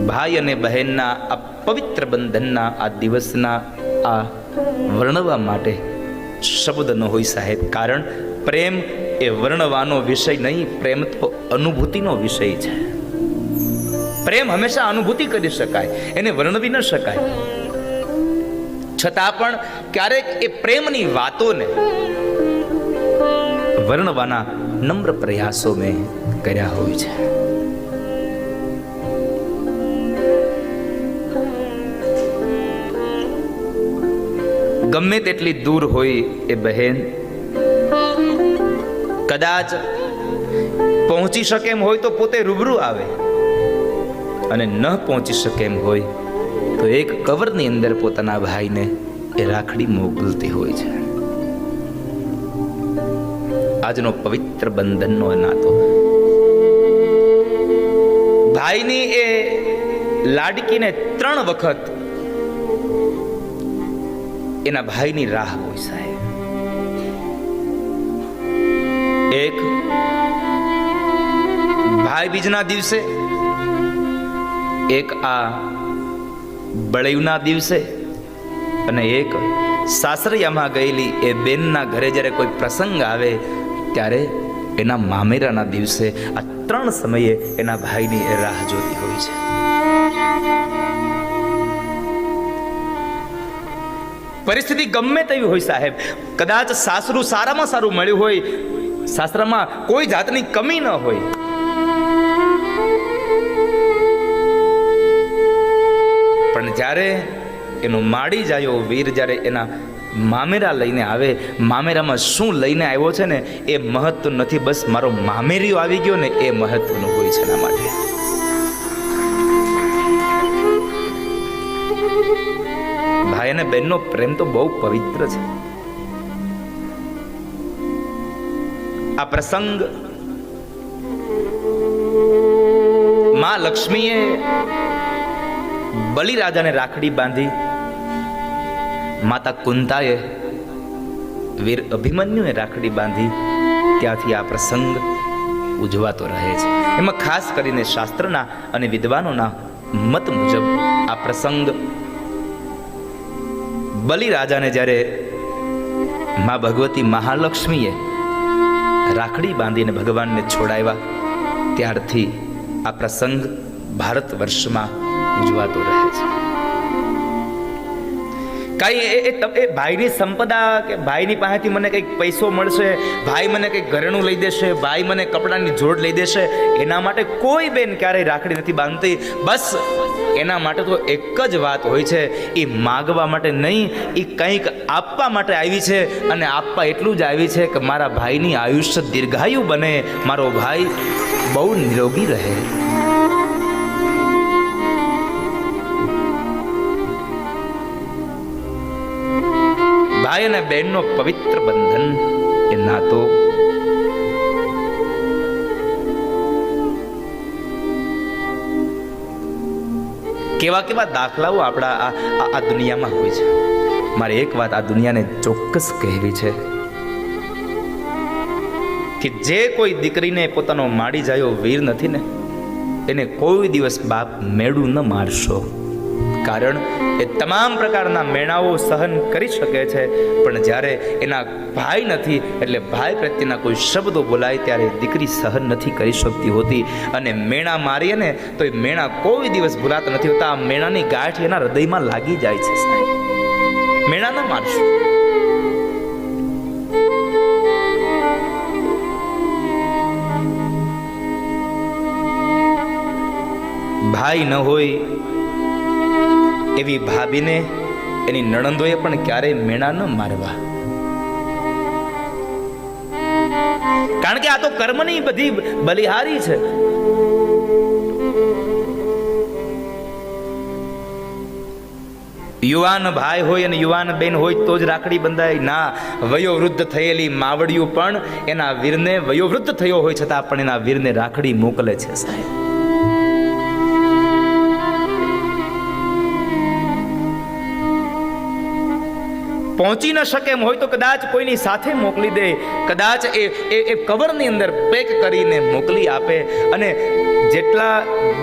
ભાઈ અને બહેનના આ પવિત્ર બંધનના આ દિવસના આ વર્ણવા માટે શબ્દ ન હોય સાહેબ. કારણ પ્રેમ એ વર્ણવાનો વિષય નહીં, પ્રેમ તો અનુભૂતિનો વિષય છે. પ્રેમ હંમેશા અનુભૂતિ કરી શકાય, એને વર્ણવી ન શકાય. છતાં પણ ક્યારેક એ પ્રેમની વાતોને વર્ણવાના નમ્ર પ્રયાસો મેં કર્યા હોય છે. ગમે તેટલી દૂર હોય એ બહેન, કદાચ પહોંચી શકે એમ હોય તો પોતે રૂબરૂ આવે, અને ન પહોંચી શકે એમ હોય તો એક કવરની અંદર પોતાના ભાઈને એ રાખડી મોકલતી હોય છે. આજનો પવિત્ર બંધનનો નાતો, ભાઈની એ લાડકીને 3 વખત એના ભાઈની રાહ હોય સાહેબ. એક ભાઈ બીજના દિવસે, એક આ બળેવના દિવસે, અને એક સાસરિયામાં ગયેલી એ બેનના ઘરે જ્યારે કોઈ પ્રસંગ આવે ત્યારે એના મામેરાના દિવસે. આ 3 સમયે એના ભાઈની એ રાહ જોતી હોય છે. પરિસ્થિતિ ગમે તેવી હોય સાહેબ, કદાચ સાસરું સારામાં સારું મળ્યું હોય, સાસરામાં કોઈ જાતની કમી ન હોય, પણ જ્યારે એનો માડી જાયો વીર જ્યારે એના મામેરા લઈને આવે, મામેરામાં શું લઈને આવ્યો છે ને એ મહત્વ નથી, બસ મારો મામેરીઓ આવી ગયો ને એ મહત્વનું હોય છે. એના માટે ભાઈ અને બહેનનો પ્રેમ તો બહુ પવિત્ર છે. આ પ્રસંગ માં લક્ષ્મીએ બલિરાજાને રાખડી બાંધી, માતા કુંતાએ વીર અભિમન્યુને રાખડી બાંધી, ત્યાંથી આ પ્રસંગ ઉજવાતો રહે છે. એમાં ખાસ કરીને શાસ્ત્રના અને વિદ્વાનોના મત મુજબ આ પ્રસંગ બલિરાજાને જ્યારે માં ભગવતી મહાલક્ષ્મીએ રાખડી બાંધીને ભગવાનને છોડાવ્યા, ત્યારથી આ પ્રસંગ ભારત વર્ષમાં ઉજવાતો રહે છે. કઈ એ ભાઈની સંપદા કે ભાઈની પાસેથી મને કંઈક પૈસો મળશે, ભાઈ મને કંઈક ઘરેણું લઈ દેશે, ભાઈ મને કપડાની જોડ લઈ દેશે, એના માટે કોઈ બેન ક્યારેય રાખડી નથી બાંધતી. બસ એના માટે તો એક જ વાત હોય છે, એ માગવા માટે નહીં, એ કંઈક આપવા માટે આવી છે. અને આપવા એટલું જ આવી છે કે મારા ભાઈની આયુષ્ય દીર્ઘાયુ બને, મારો ભાઈ બહુ નિરોગી રહે. ભાઈ અને બહેનનો પવિત્ર બંધન એ નાતો કેવા કેવા દાખલાઓ આપણા આ દુનિયામાં હોય છે. મારે એક વાત આ દુનિયાને ચોક્કસ કહેવી છે કે જે કોઈ દીકરીને પોતાનો માડી જાયો વીર નથી ને, એને કોઈ દિવસ બાપ મેળું ન મારશો. કારણ એ તમામ પ્રકારના મેણાઓ સહન કરી શકે છે, પણ જ્યારે એના ભાઈ નથી એટલે ભાઈ પ્રત્યેના કોઈ શબ્દો બોલાય ત્યારે દીકરી સહન નથી કરી શકતી હોતી. અને મેણા મારીએ ને તો એ મેણા કોઈ દિવસ ભૂલાતા નથી હોતા. આ મેણાની ગાંઠ એના હૃદયમાં લાગી જાય છે સાહેબ. મેણા ન મારશું. ભાઈ ન હોય એવી ભાભીને એની નણંદોએ પણ ક્યારેય મેણા ન મારવા. કારણ કે આ તો કર્મની બધી બલિહારી છે. યુવાન ભાઈ હોય અને યુવાન બેન હોય તો જ રાખડી બંધાય ના. વયોવૃદ્ધ થયેલી માવડિયું પણ એના વીરને, વયોવૃદ્ધ થયો હોય છતાં પણ એના વીરને રાખડી મોકલે છે સાહેબ. પહોંચી ન શકે એમ હોય તો કદાચ કોઈની સાથે મોકલી દે, કદાચ એ કવરની અંદર પેક કરીને મોકલી આપે. અને જેટલા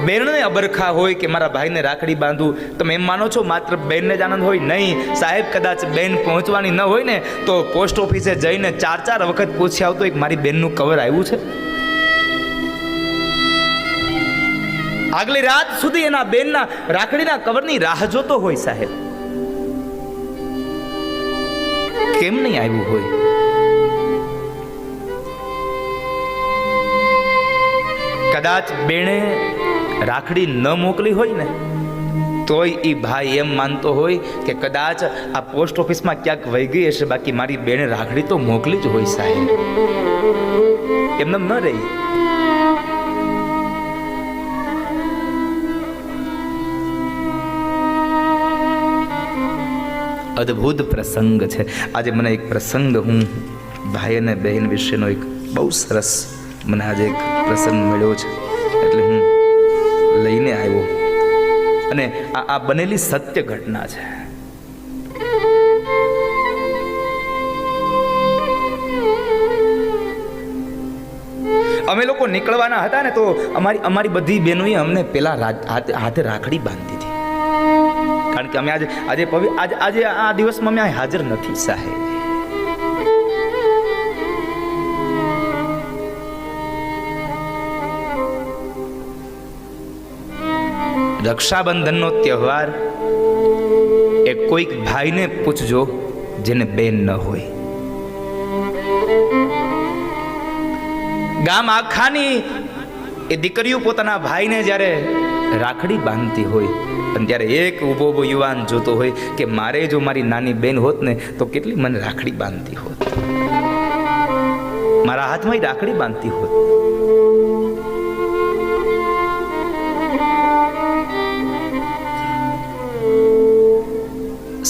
બેનને અબરખા હોય કે મારા ભાઈને રાખડી બાંધું, તમે એમ માનો છો માત્ર બેનને જ આનંદ હોય? નહીં સાહેબ, કદાચ બેન પહોંચવાની ન હોય ને તો પોસ્ટ ઓફિસે જઈને 4 વખત પૂછી આવતો એક મારી બેનનું કવર આવ્યું છે. આગલી રાત સુધી એના બેનના રાખડીના કવરની રાહ જોતો હોય સાહેબ. કેમ નહીં આવ્યું હોય? કદાચ બેણે રાખડી ન મોકલી હોય ને તોય એ ભાઈ એમ માનતો હોય કે કદાચ આ પોસ્ટ ઓફિસમાં ક્યાંક વહી ગઈ હશે, બાકી મારી બેને રાખડી તો મોકલી જ હોય સાહેબ. એમને ન રહી. અદ્ભુત પ્રસંગ છે. આજે મને એક પ્રસંગ, હું ભાઈ અને બહેન વિશેનો એક બહુ સરસ મને આજે એક પ્રસંગ મળ્યો છે, એટલે હું લઈને આવ્યો. અને આ બનેલી સત્ય ઘટના છે. અમે લોકો નીકળવાના હતા ને તો અમારી બધી બહેનોએ અમને પેલા હાથે રાખડી બાંધી હતી, કારણ કે અમે આજે આ દિવસમાં અમે હાજર નથી સાહેબ. રક્ષાબંધનનો તહેવાર એ કોઈક ભાઈને પૂછજો જેને બેન ન હોય. ગામ આખાની એ દીકરીઓ પોતાના ભાઈને જ્યારે રાખડી બાંધતી હોય અને ત્યારે એક ઊભો યુવાન જોતો હોય કે મારે જો મારી નાની બેન હોત ને તો કેટલી મને રાખડી બાંધતી હોત, મારા હાથમાં રાખડી બાંધતી હોત.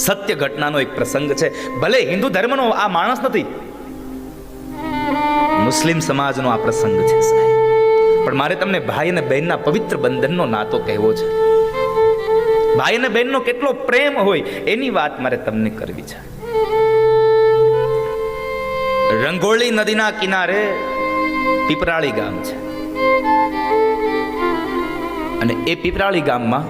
સત્ય ઘટનાનો એક પ્રસંગ છે. ભલે હિન્દુ ધર્મનો આ માણસ નથી, મુસ્લિમ સમાજનો આ પ્રસંગ છે સાહેબ, પણ મારે તમને ભાઈ અને બહેનના પવિત્ર બંધનનો નાતો કહેવો છે. ભાઈ અને બહેનનો કેટલો પ્રેમ હોય એની વાત મારે તમને કરવી છે. રંગોળી નદીના કિનારે પીપરાળી ગામ છે, અને એ પીપરાળી ગામમાં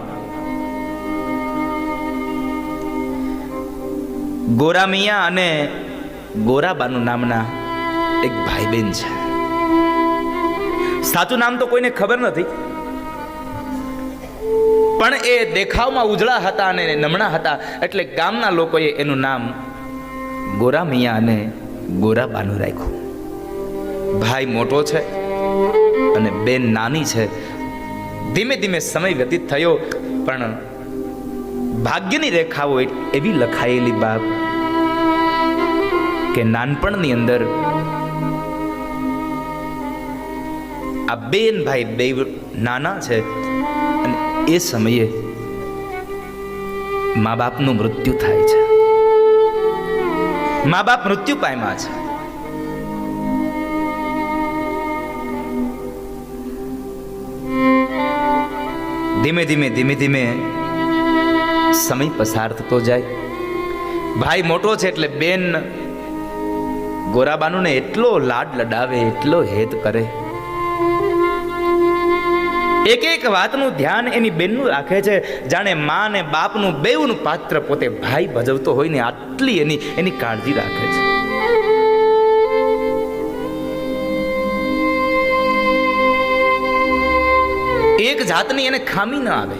ગોરા મિયા અને ગોરાબાનુ નામના એક ભાઈ બહેન છે. સાચું નામ તો કોઈને ખબર નથી, પણ એ દેખાવમાં ઉજળા હતા અને નમણા હતા, એટલે ગામના લોકોએ એનું નામ ગોરા મિયા અને ગોરાબાનુ રાખ્યું. ભાઈ મોટો છે અને બેન નાની છે. ધીમે ધીમે સમય વ્યતીત થયો, પણ ભાગ્યની રેખાઓ એવી લખાયેલી બાપ કે નાનપણની અંદર આ બેન ભાઈ બે નાના છે, અને એ સમયે મા બાપનું મૃત્યુ થાય છે. મા બાપ મૃત્યુ પામ્યા છે. ધીમે ધીમે સમય પસાર થતો જાય. ભાઈ મોટો છે એટલે બેન ગોરાબાનુને એટલો લાડ લડાવે, એટલો હેત કરે, એક વાતનું ધ્યાન એની બેનનું રાખે છે, જાણે મા ને બાપનું બેવનું પાત્ર પોતે ભાઈ ભજવતો હોય ને આટલી એની કાળજી રાખે છે. એક જાતની એને ખામી ન આવે,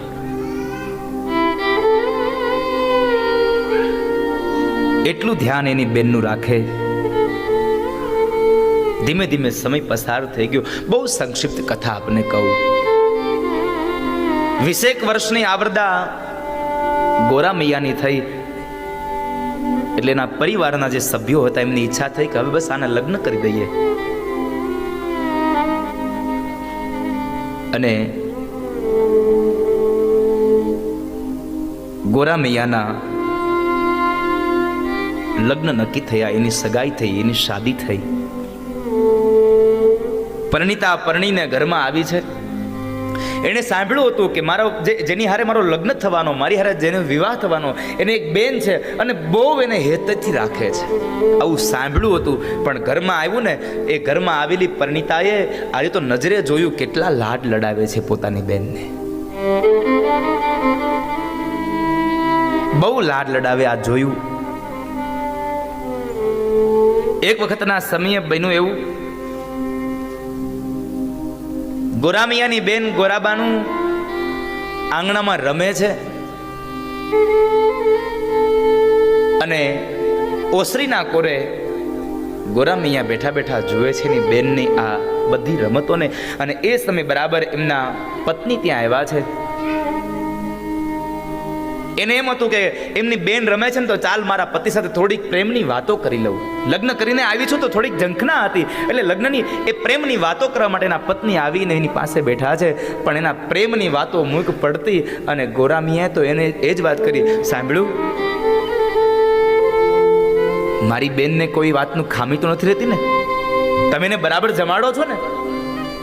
એટલું ધ્યાન એની બેનનું રાખે. ધીમે ધીમે સમય પસાર થઈ ગયો. બહુ સંક્ષિપ્ત કથા આપને કહું. 20 વર્ષની આવરદા ગોરા મૈયાની થઈ એટલે એના પરિવારના જે સભ્યો હતા એમની ઈચ્છા થઈ કે હવે બસ આના લગ્ન કરી દઈએ. અને ગોરા મૈયાના લગ્ન નક્કી થયા, એની સગાઈ થઈ, એની શાદી થઈ. પરણીતા પરણીને ઘરમાં આવી છે. એણે સાંભળ્યું હતું કે મારો જેની હારે મારો લગ્ન થવાનો, મારી હારે જેનો વિવાહ થવાનો, એને એક બેન છે અને બહુ એને હેતથી રાખે છે. આવું સાંભળ્યું હતું. પણ ઘરમાં આવ્યું ને, એ ઘરમાં આવેલી પરિણીતાએ આજે તો નજરે જોયું કેટલા લાડ લડાવે છે પોતાની બેનને. બહુ લાડ લડાવે આ જોયું. એક વખતના સમયે બન્યું એવું, ગોરામિયાની બેન ગોરાબાનું આંગણામાં રમે છે અને ઓસરીના કોરે ગોરામિયા બેઠા બેઠા જુએ છે એની બેનની આ બધી રમતોને. અને એ સમય બરાબર એમના પત્ની ત્યાં આવ્યા છે. એને એમ હતું કે એમની બેન રમે છે ને તો ચાલ મારા પતિ સાથે થોડીક પ્રેમની વાતો કરી લઉં. લગ્ન કરીને આવી છું તો થોડીક ઝંખના હતી, એટલે લગ્નની એ પ્રેમની વાતો કરવા માટે એના પત્ની આવીને એની પાસે બેઠા છે. પણ એના પ્રેમની વાતો મૂક પડતી અને ગોરામિયાએ તો એને એ જ વાત કરી, સાંભળ્યું, મારી બેનને કોઈ વાતનું ખામી તો નથી રહેતી ને? તમે એને બરાબર જમાડો છો ને?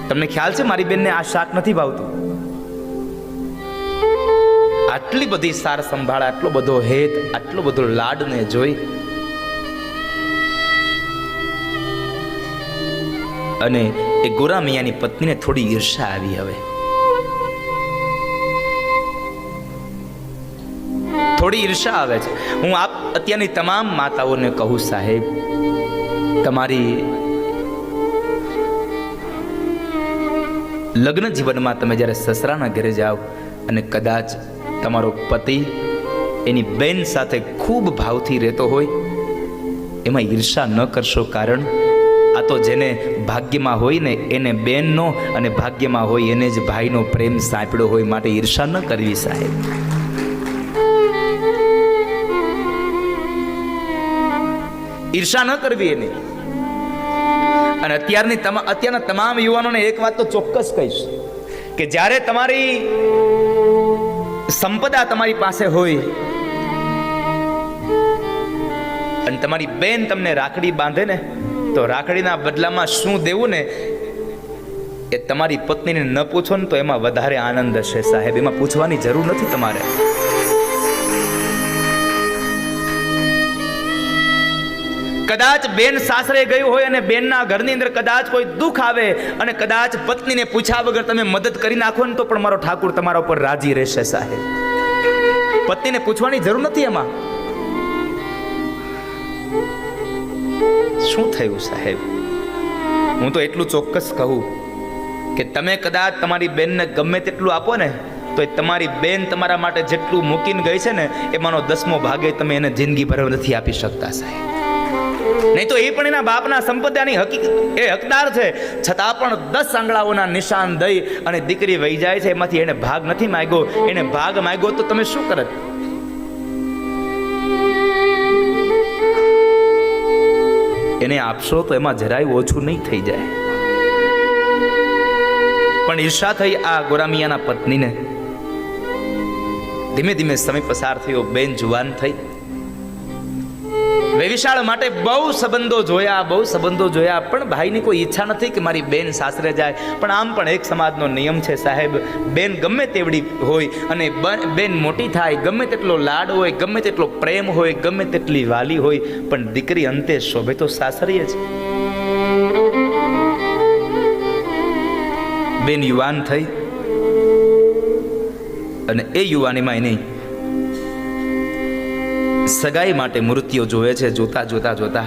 તમને ખ્યાલ છે મારી બેનને આ શાક નથી ભાવતું? આટલી બધી સાર સંભાળ, આટલો બધો હેત, આટલો બધો લાડને જોઈ અને એ ગોરામિયાની પત્નીને થોડી ઈર્ષા આવી. હવે થોડી ઈર્ષા આવે છે. હું આપ અત્યારની તમામ માતાઓને કહું, સાહેબ, તમારી લગ્ન જીવનમાં તમે જ્યારે સસરાના ઘરે જાઓ અને કદાચ તમારો પતિ એની બેન સાથે ખૂબ ભાવથી રહેતો હોય, એમાં ઈર્ષા ન કરશો. કારણ આ તો જેને ભાગ્યમાં હોય ને એને બેનનો, અને ભાગ્યમાં હોય એને જ ભાઈનો પ્રેમ સાંપડ્યો હોય. માટે ઈર્ષા ન કરવી સાહેબ. ઈર્ષા ન કરવી એને. અને અત્યારના તમામ યુવાનોને એક વાત તો ચોક્કસ કહીશ કે જ્યારે તમારી સંપદા તમારી પાસે હોય અને તમારી બેન તમને રાખડી બાંધે ને, તો રાખડીના બદલામાં શું દેવું ને એ તમારી પત્નીને ન પૂછો ને તો એમાં વધારે આનંદ હશે સાહેબ. એમાં પૂછવાની જરૂર નથી તમારે. કદાચ બેન સાસરે ગયું હોય અને બેનના ઘરની અંદર કદાચ કોઈ દુઃખ આવે અને કદાચ પત્નીને પૂછ્યા વગર તમે મદદ કરી નાખો ને તો પણ મારો ઠાકુર તમારા ઉપર રાજી રહેશે સાહેબ. પત્નીને પૂછવાની જરૂર નથી એમાં. શું થયું સાહેબ? હું તો એટલું ચોક્કસ કહું કે તમે કદાચ તમારી બેનને ગમે તેટલું આપો ને તો એ તમારી બેન તમારા માટે જેટલું મૂકીને ગઈ છે ને એમાંનો 10મો ભાગે તમે એને જિંદગી ભર નથી આપી શકતા સાહેબ. નહીં તો એ પણ એના બાપના સંપદાની એ હકદાર છે, છતાં પણ 10 આંગળાઓના નિશાન દઈ અને દીકરી વહી જાય છે. એમાંથી એને ભાગ નથી માંગ્યો. એને ભાગ માંગ્યો તો તમે શું કરત? એને આપશો તો એમાં જરાય ઓછું નહીં થઈ જાય. પણ ઈર્ષા થઈ આ ગોરામિયાના પત્નીને. ધીમે ધીમે સમય પસાર થયો. બેન જુવાન થઈ. વેવિશાળ માટે બહુ સંબંધો જોયા, પણ ભાઈની કોઈ ઈચ્છા નથી કે મારી બેન સાસરે જાય. પણ આમ પણ એક સમાજનો નિયમ છે સાહેબ, બેન ગમે તેવડી હોય અને બેન મોટી થાય, ગમે તેટલો લાડ હોય, ગમે તેટલો પ્રેમ હોય, ગમે તેટલી વાલી હોય, પણ દીકરી અંતે શોભે તો સાસરીએ જ. બેન યુવાન થઈ અને એ યુવાનીમાં એની સગાઈ માટે મૂર્તિઓ જોવે છે. જોતા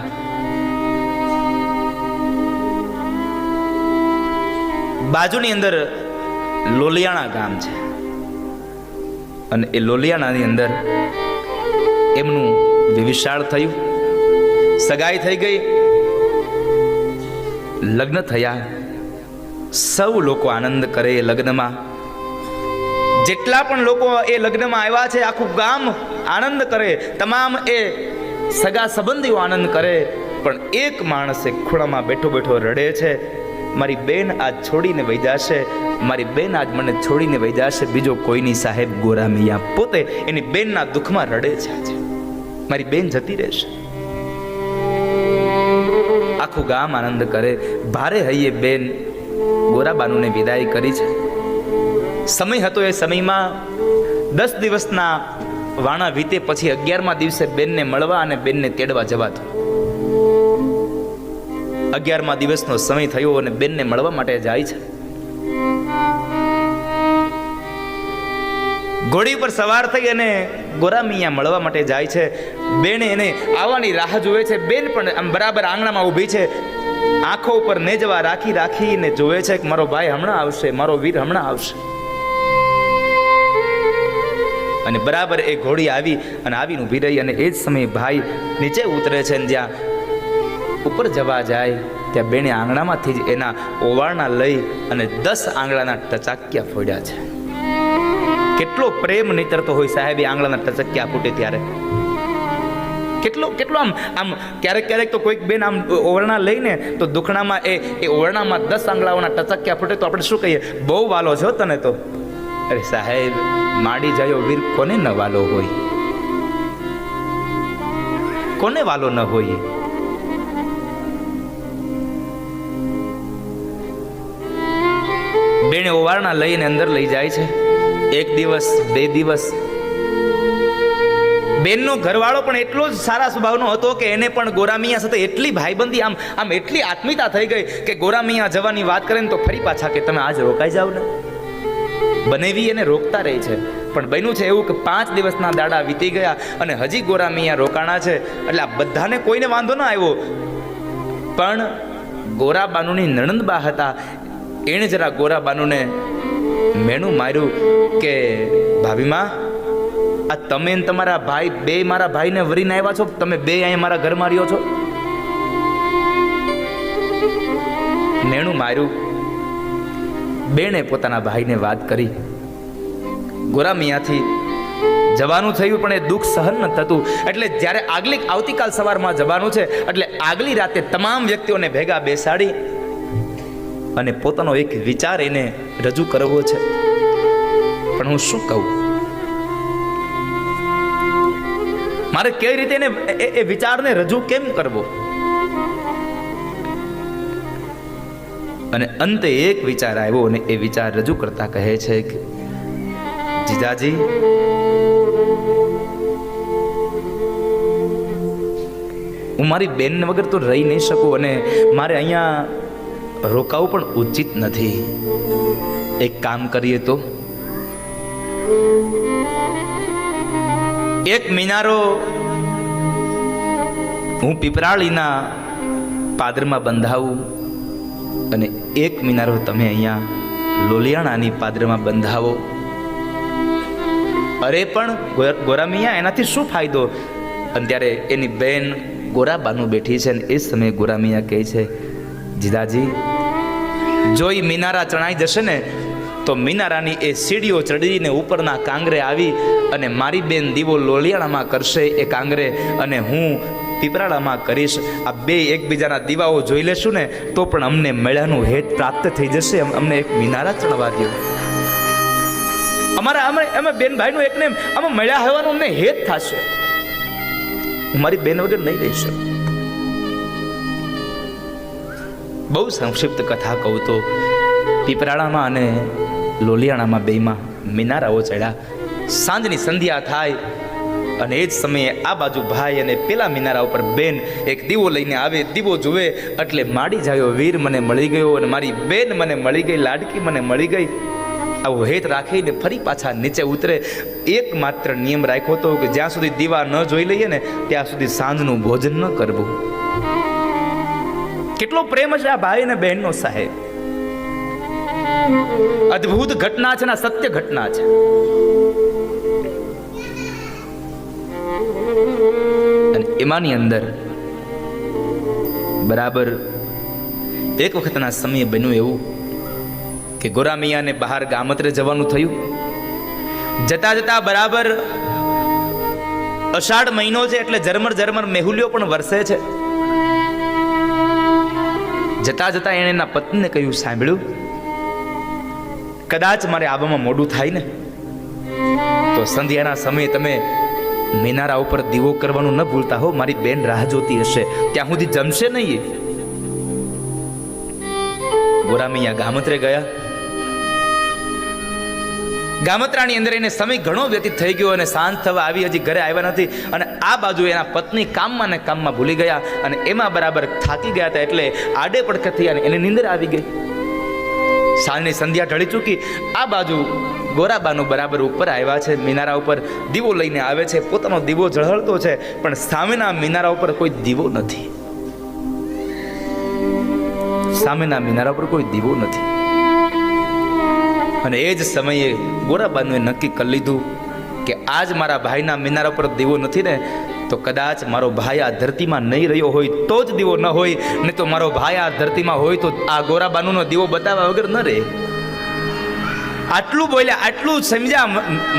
બાજુની અંદર લોલિયાણા ગામ છે અને એ લોલિયાણાની અંદર એમનું વિશાળ થયું. સગાઈ થઈ ગઈ, લગ્ન થયા. સૌ લોકો આનંદ કરે એ લગ્નમાં. જેટલા પણ લોકો એ લગ્નમાં આવ્યા છે આખું ગામ આનંદ કરે, તમામ એ સગા સંબંધીઓ આનંદ કરે. પણ એક માણસ એક ખૂણામાં બેઠો બેઠો રડે છે, મારી બેન આજ છોડીને વહી જશે, મારી બેન આજ મને છોડીને વહી જશે. બીજો કોઈની સાહેબ ગોરામિયા પોતે એની બેનના દુઃખમાં રડે છે. આજે મારી બેન જતી રહેશે. આખું ગામ આનંદ કરે. ભારે હૈયે બેન ગોરાબાનુને વિદાય કરી છે. સમય હતો એ સમયમાં 10 દિવસના વાણા વીતે પછી 11મા દિવસે બેનને મળવા અને બેનને તેડવા જવાતું. 11મા દિવસનો સમય થયો અને બેનને મળવા માટે જાય છે. ઘોડી પર સવાર થઈ અને ગોરામિયા મળવા માટે જાય છે. બેને એને આવવાની રાહ જોવે છે. બેન પણ આમ બરાબર આંગણામાં ઊભી છે. આંખો ઉપર નેજવા રાખીને જોવે છે કે મારો ભાઈ હમણાં આવશે, મારો વીર હમણાં આવશે. અને બરાબર એ ઘોડી આવીને ઊભી રહી અને એ જ સમયે ભાઈ નીચે ઉતરે છે. અને જ્યાં ઉપર જવા જાય ત્યાં બેને આંગણામાંથી જ એના ઓવાળના લઈ અને 10 આંગળાના ટચાક્યા ફોડ્યા છે. કેટલો પ્રેમ નીતરતો હોય સાહેબ એ આંગળાના ટચક્યા ફૂટે ત્યારે. કેટલો આમ ક્યારેક તો કોઈક બેન આમ ઓવરણા લઈને તો દુખણામાં એ ઓવરણામાં 10 આંગળાઓના ટચક્યા ફૂટે તો આપણે શું કહીએ? બહુ વાલો છો તને તો. અરે સાહેબ, માડી જાયો વીર કોને ન વાલો હોય? કોને વાલો ન હોય? બેને ઓવારણા લઈને અંદર લઈ જાય છે. 1 દિવસ 2 દિવસ. બેનનો ઘરવાળો પણ એટલો જ સારા સ્વભાવનો હતો કે એને પણ ગોરામિયા સાથે એટલી ભાઈબંધી આમ એટલી આત્મીયતા થઈ ગઈ કે ગોરામિયા જવાની વાત કરે ને તો ફરી પાછા કે તમે આજ રોકાઈ જાવ ને. બનેવી એને રોકતા રહે છે. પણ બન્યું છે એવું કે 5 દિવસના દાડા વીતી ગયા અને હજી ગોરામિયા રોકાણા છે. એટલે આ બધાને કોઈને વાંધો ન આવ્યો. પણ ગોરાબાનુની નણંદબા હતા, એણે જરા ગોરાબાનુને મેણું માર્યું કે ભાભીમાં, આ તમે ને તમારા ભાઈ બે મારા ભાઈને વરીને આવ્યા છો, તમે બે અહીંયા મારા ઘર માર્યો છો. મેણું માર્યું. બેને પોતાના ભાઈને વાત કરી. ગોરામિયાથી જવાનું થયું પણ એ દુઃખ સહન ન થતું. એટલે જ્યારે આવતીકાલ સવારમાં જવાનું છે એટલે આગલી રાતે તમામ વ્યક્તિઓને ભેગા બેસાડી અને પોતાનો એક વિચાર એને રજૂ કરવો છે. પણ હું શું કહું? મારે કઈ રીતે એ વિચારને રજૂ કેમ કરવો? અને અંતે એક વિચાર આવ્યો અને એ વિચાર રજૂ કરતા કહે છે કે જીજાજી, હું મારી બેન વગર તો રહી નહીં શકું અને મારે અહીંયા રોકાવું પણ ઉચિત નથી. એક કામ કરીએ તો એક મિનારો હું પીપરાળીના પાદરમાં બંધાવું અને એક મિનારો તમે અહીંયા લોલિયાણાની પાદરમાં બંધાવો. અરે પણ ગોરામિયા, એનાથી શું ફાયદો? અને ત્યારે એની બેન ગોરાબાનું બેઠી છે અને એ સમયે ગોરામિયા કહે છે, જીજાજી, જો એ મિનારા ચણાઈ જશે ને તો મિનારાની એ સીડીઓ ચડીને ઉપરના કાંગરે આવી અને મારી બેન દીવો લોલિયાણામાં કરશે એ કાંગરે અને હું પીપરાળામાં કરીશ. આ બે એકબીજાના દીવાઓ જોઈ લેશું ને તો પણ અમને મેળાનું હેત પ્રાપ્ત થઈ જશે. અમને એક મિનારા ચણવા દો. અમે બેન ભાઈનું એકને આમાં મળ્યા હોવાનું અમને હેત થશે. હું મારી બેન વગર નહીં રહી શકું. બહુ સંક્ષિપ્ત કથા કહું તો પીપરાળામાં અને લોલિયાણામાં બેમાં મિનારાઓ ચડ્યા. સાંજની સંધ્યા થાય અને એ જ સમયે આ બાજુ ભાઈ અને પેલા મિનારા ઉપર બેન એક દીવો લઈને આવે. દીવો જુએ એટલે માડી જાયો વીર મને મળી ગયો અને મારી બેન મને મળી ગઈ, લાડકી મને મળી ગઈ. આવો હેત રાખીને ફરી પાછા નીચે ઉતરે. એકમાત્ર નિયમ રાખ્યો હતો કે જ્યાં સુધી દીવા ન જોઈ લઈએ ને ત્યાં સુધી સાંજનું ભોજન ન કરવું. કેટલો પ્રેમ છે આ ભાઈ અને બહેનનો સાહેબ. અદ્ભુત ઘટના છે ને, સત્ય ઘટના છે. અને એમાંની અંદર બરાબર એક વખતના સમયે બન્યું એવું કે ગોરામિયાને બહાર ગામત્રે જવાનું થયું. જતા જતા બરાબર અષાઢ મહિનો છે એટલે ઝરમર મેહુલિયો પણ વરસે છે. જતા જતા એણે એના પત્નીને કહ્યું, સાંભળ્યું, કદાચ મારે આવવામાં મોડું થાય ને તો સંધ્યાના સમયે તમે મિનારા ઉપર દીવો કરવાનું ન ભૂલતા હો. મારી બેન રાહ જોતી હશે, ત્યાં સુધી જમશે નહીં. ગોરામિયા ગામત્રે ગયા. ગામત્રાની અંદર એને સમય ઘણો વ્યતીત થઈ ગયો અને સાંજ થવા આવી, હજી ઘરે આવ્યા નથી. અને આ બાજુ એના પત્ની કામમાં ને કામમાં ભૂલી ગયા અને એમાં બરાબર થાકી ગયા હતા, એટલે આડે પડખે થઈ અને એને નીંદર આવી ગઈ. સાંજની સંધ્યા ઢળી ચૂકી. આ બાજુ ગોરાબાનું બરાબર ઉપર આવ્યા છે, મિનારા ઉપર દીવો લઈને આવે છે. પોતાનો દીવો ઝળહળતો છે, પણ સામેના મિનારા ઉપર કોઈ દીવો નથી. સામેના મિનારા ઉપર કોઈ દીવો નથી. અને એ જ સમયે ગોરાબાનુએ નક્કી કરી લીધું કે આજ મારા ભાઈના મિનારા ઉપર દીવો નથી ને, તો કદાચ મારો ભાઈ આ ધરતીમાં નહીં રહ્યો હોય તો જ દીવો ન હોય, નહીં તો મારો ભાઈ આ ધરતીમાં હોય તો આ ગોરાબાનુનો દીવો બતાવવા વગર ન રહે. આટલું બોલ્યા, આટલું સમજ્યા,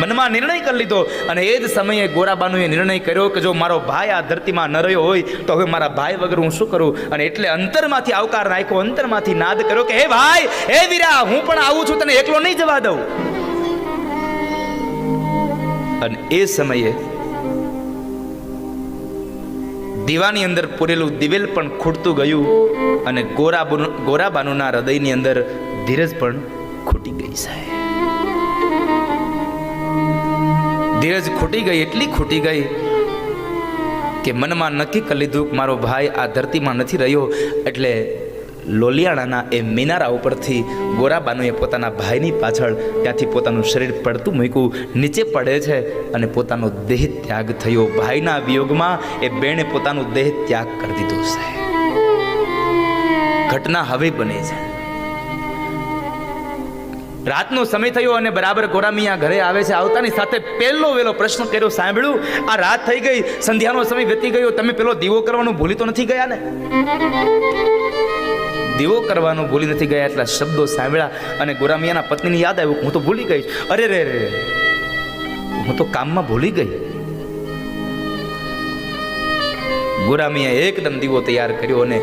મનમાં નિર્ણય કરી લીધો. અને એ જ સમયે ગોરાબાનુએ નિર્ણય કર્યો કે જો મારો ભાઈ આ ધરતીમાં ન રહ્યો હોય તો હવે મારા ભાઈ વગર હું શું કરું. અને એટલે અંતરમાંથી આવકાર નાખ્યો, અંતરમાંથી નાદ કર્યો કે હે ભાઈ, હે વીરા, હું પણ આવું છું, તને એકલો નહીં જવા દઉં. અને એ સમયે દીવાની અંદર પૂરેલું દિવેલ પણ ખૂટતું ગયું અને ગોરાબાનુના હૃદયની અંદર ધીરજ પણ ખૂટી ગઈ. સાહેબ, ધીરજ ખૂટી ગઈ, એટલી ખૂટી ગઈ કે મનમાં નક્કી કરી લીધું કે મારો ભાઈ આ ધરતીમાં નથી રહ્યો. એટલે લોલિયાણાના એ મિનારા ઉપરથી ગોરાબાનુએ પોતાના ભાઈની પાછળ ત્યાંથી પોતાનું શરીર પડતું મૂક્યું. નીચે પડે છે અને પોતાનો દેહ ત્યાગ થયો. ભાઈના વિયોગમાં એ બેને પોતાનું દેહ ત્યાગ કરી દીધો. સાહેબ, ઘટના હવે બને છે. રાતનો સમય થયો અને બરાબર ગોરામિયા ઘરે આવે છે. આવતાની સાથે પહેલો વેલો પ્રશ્ન કર્યો, સાંભળ્યું, આ રાત થઈ ગઈ, સંધ્યાનો સમય વીતી ગયો, તમે પેલો દીવો કરવાનું ભૂલી તો નથી ગયા ને? દીવો કરવાનું ભૂલી નથી ગયા એટલા શબ્દો સાંભળ્યા અને ગોરામિયાના પત્નીને યાદ આવ્યું, હું તો ભૂલી ગઈ. અરે રે રે, હું તો કામમાં ભૂલી ગઈ. ગોરામિયાએ એકદમ દીવો તૈયાર કર્યો અને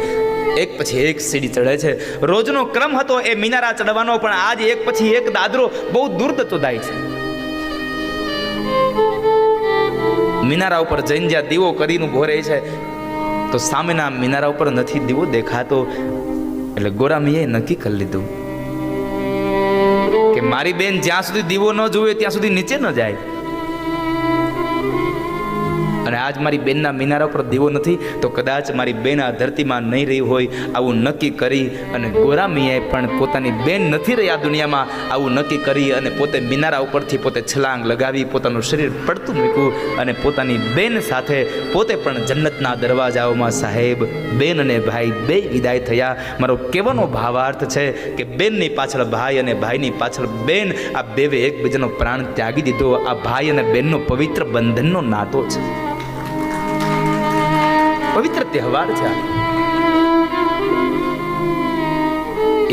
એક પછી એક સીડી ચડે છે. રોજનો ક્રમ હતો એ મિનારા ચડવાનો, પણ આજ એક પછી એક દાદરો બહુ દૂર થતો જાય છે. મિનારા ઉપર જઈને જ્યાં દીવો કરીને ઉભો રહે છે તો સામેના મિનારા ઉપર નથી દીવો દેખાતો. એટલે ગોરામીએ નક્કી કરી લીધું કે મારી બેન જ્યાં સુધી દીવો ન જોવે ત્યાં સુધી નીચે ન જાય. અને આજ મારી બેનના મિનારા ઉપર દીવો નથી તો કદાચ મારી બેન આ ધરતીમાં નહીં રહી હોય, આવું નક્કી કરી અને ગોરામીએ પણ પોતાની બેન નથી રહી આ દુનિયામાં, આવું નક્કી કરી અને પોતે મિનારા ઉપરથી પોતે છલાંગ લગાવી પોતાનું શરીર પડતું મૂક્યું અને પોતાની બેન સાથે પોતે પણ જન્નતના દરવાજાઓમાં સાહેબ બેન અને ભાઈ બે વિદાય થયા. મારો કહેવાનો ભાવાર્થ છે કે બેનની પાછળ ભાઈ અને ભાઈની પાછળ બેન, આ બેવે એકબીજાનો પ્રાણ ત્યાગી દીધો. આ ભાઈ અને બેનનો પવિત્ર બંધનનો નાતો છે, પવિત્ર તહેવાર છે.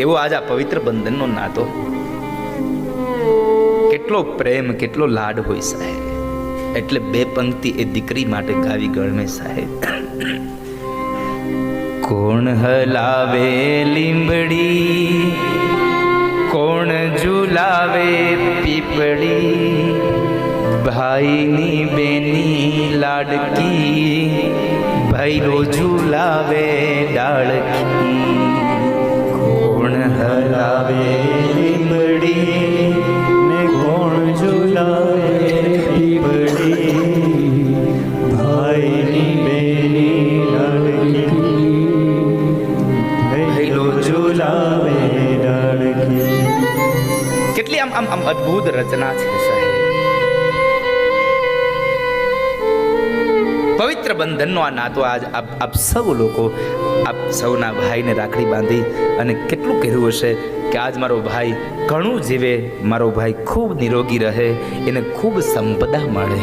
એવો આજ આ પવિત્ર બંધનનો નાતો, કેટલો પ્રેમ, કેટલો લાડ હોય સાહેબ. એટલે બે પંક્તિ એ દીકરી માટે ગાવી ગણમે સાહેબ. કોણ હલાવે લીંબડી, કોણ ઝુલાવે પીપળી, ભાઈની બેની લાડકી, ભૈરો ઝુલાવે ડાળકી. કોણ હલાવે લીંબડી ને કોણ ઝુલાવે પીપળી, ભાઈની બેની લાડકી, ભૈરો ઝુલાવે ડાળકી. કેટલી આમ અદ્ભુત રચના છે સાહેબ. પવિત્ર બંધનનો આ નાતો આજ આપ સૌ લોકો, આપ સૌના ભાઈને રાખડી બાંધી અને કેટલું કહેવું હશે કે આજ મારો ભાઈ ઘણું જીવે, મારો ભાઈ ખૂબ નિરોગી રહે, એને ખૂબ સંપદા મળે.